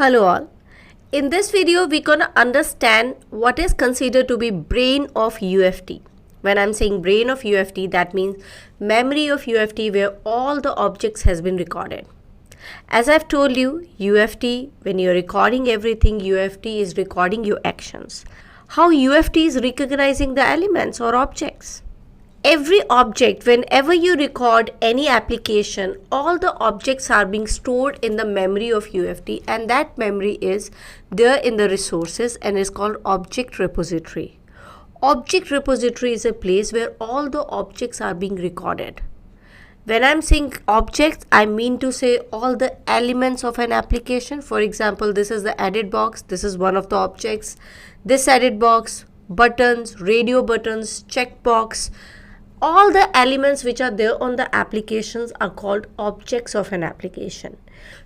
Hello all. In this video, we're going to understand what is considered to be brain of UFT. When I'm saying brain of UFT, that means memory of UFT where all the objects has been recorded. As I've told you, UFT, when you're recording everything, UFT is recording your actions. How UFT is recognizing the elements or objects. Every object, whenever you record any application, all the objects are being stored in the memory of UFT, and that memory is there in the resources and is called object repository. Object repository is a place where all the objects are being recorded. When I'm saying objects, I mean to say all the elements of an application. For example, this is the edit box. This is one of the objects. This edit box, buttons, radio buttons, checkbox, all the elements which are there on the applications are called objects of an application.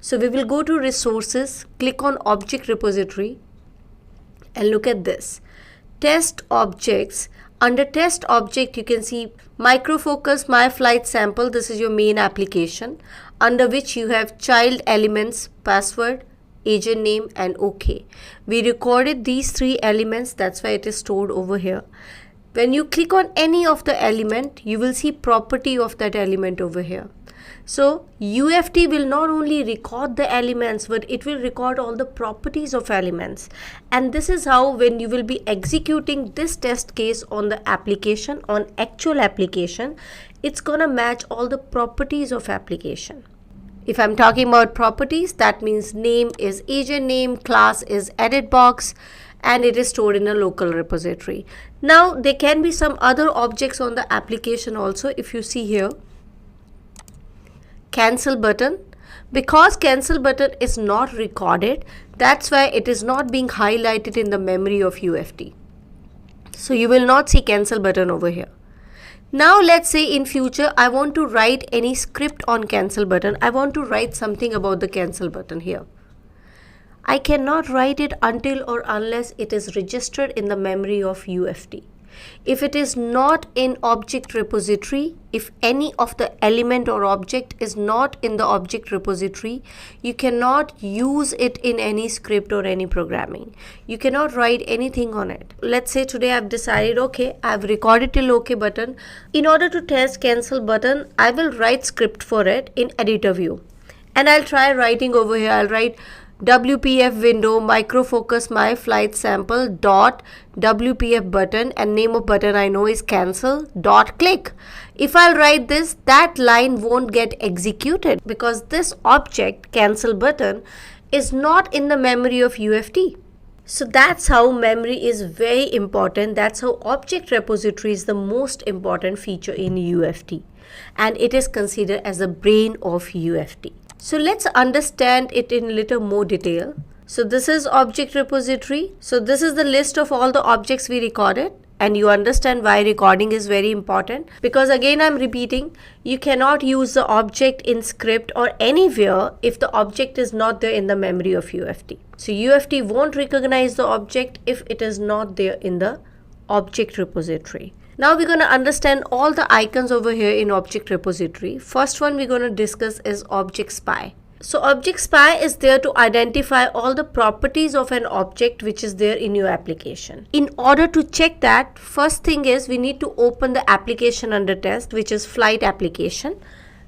So we will go to resources, click on object repository and look at this. Test objects. Under test object, you can see Micro Focus My Flight Sample. This is your main application under which you have child elements, password, agent name and OK. We recorded these three elements. That's why it is stored over here. When you click on any of the element, you will see property of that element over here. So UFT will not only record the elements, but it will record all the properties of elements. And this is how when you will be executing this test case on the application, on actual application, it's gonna match all the properties of application. If I'm talking about properties, that means name is agent name, class is edit box, and it is stored in a local repository. Now there can be some other objects on the application also. If you see here, cancel button, because cancel button is not recorded, that's why it is not being highlighted in the memory of UFT. So you will not see cancel button over here. Now let's say in future I want to write any script on cancel button. I want to write something about the cancel button here. I cannot write it until or unless it is registered in the memory of UFT. If it is not in object repository, if any of the element or object is not in the object repository, you cannot use it in any script or any programming. You cannot write anything on it. Let's say today I've decided, okay, I've recorded till OK button. In order to test cancel button, I will write script for it in editor view. And I'll try writing over here. I'll write WPF window Micro Focus My Flight Sample dot WPF button, and name of button I know is cancel dot click. If I'll write this, that line won't get executed because this object cancel button is not in the memory of UFT. So that's how memory is very important. That's how object repository is the most important feature in UFT, and it is considered as the brain of UFT. So let's understand it in a little more detail. So this is object repository. So this is the list of all the objects we recorded, and you understand why recording is very important, because again I'm repeating, you cannot use the object in script or anywhere if the object is not there in the memory of UFT. So UFT won't recognize the object if it is not there in the object repository. Now we're going to understand all the icons over here in object repository. First one we're going to discuss is object spy. So object spy is there to identify all the properties of an object which is there in your application. In order to check that, first thing is we need to open the application under test, which is flight application.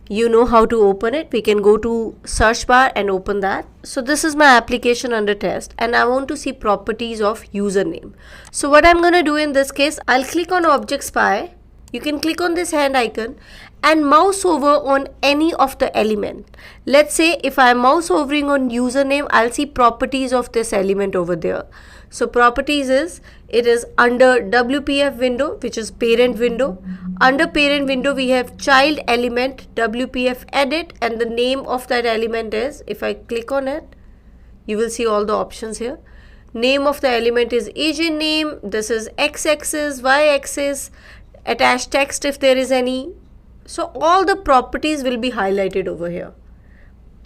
You know how to open it. We can go to search bar and open that. So this is my application under test, and I want to see properties of username. So what I'm going to do in this case, I'll click on object spy. You can click on this hand icon and mouse over on any of the element. Let's say if I mouse hovering on username, I'll see properties of this element over there. So properties is, it is under WPF window, which is parent window. Under parent window, we have child element WPF edit, and the name of that element is, if I click on it, you will see all the options here. Name of the element is agent name. This is x-axis, y-axis, attach text if there is any. So all the properties will be highlighted over here.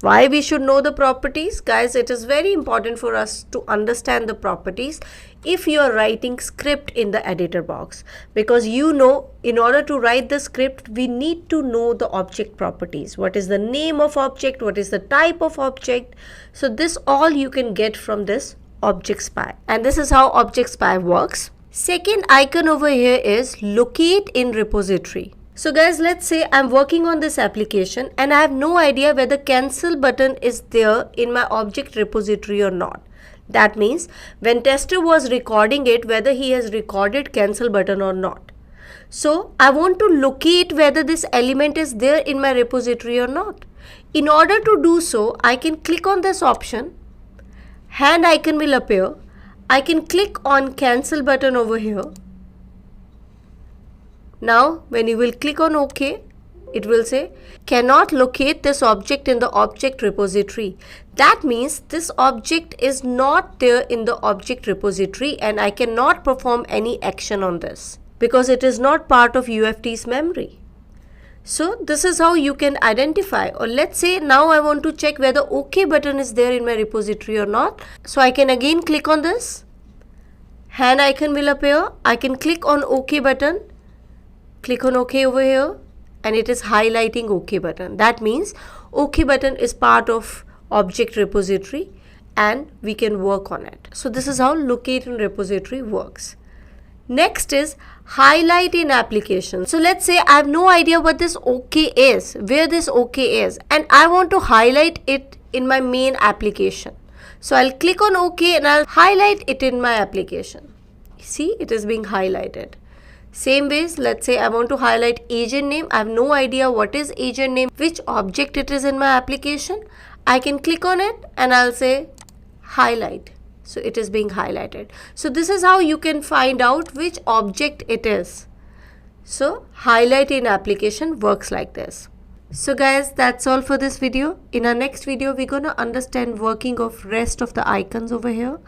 Why we should know the properties? Guys, it is very important for us to understand the properties if you are writing script in the editor box, because you know, in order to write the script we need to know the object properties. What is the name of object, what is the type of object. So this all you can get from this object spy, and this is how object spy works. Second icon over here is locate in repository. So guys, let's say I'm working on this application and I have no idea whether cancel button is there in my object repository or not. That means when tester was recording it, whether he has recorded cancel button or not. So I want to locate whether this element is there in my repository or not. In order to do so, I can click on this option, hand icon will appear. I can click on cancel button over here. Now when you will click on OK, it will say cannot locate this object in the object repository. That means this object is not there in the object repository and I cannot perform any action on this because it is not part of UFT's memory. So this is how you can identify. Or let's say now I want to check whether OK button is there in my repository or not. So I can again click on this, hand icon will appear. I can click on OK button, click on OK over here, and it is highlighting OK button. That means OK button is part of object repository and we can work on it. So this is how locate in repository works. Next is highlight in application. So let's say I have no idea what this OK is, where this OK is, and I want to highlight it in my main application. So I'll click on OK and I'll highlight it in my application. See, it is being highlighted. Same ways, let's say I want to highlight agent name. I have no idea what is agent name, which object it is in my application. I can click on it and I'll say highlight. So it is being highlighted. So this is how you can find out which object it is. So highlight in application works like this. So guys, that's all for this video. In our next video, we're going to understand working of rest of the icons over here.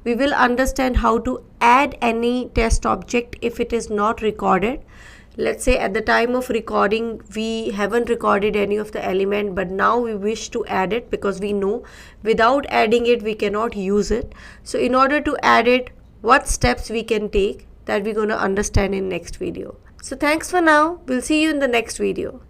We will understand how to add any test object if it is not recorded. Let's say at the time of recording, we haven't recorded any of the element, but now we wish to add it because we know without adding it, we cannot use it. So in order to add it, what steps we can take, that we're going to understand in next video. So thanks for now. We'll see you in the next video.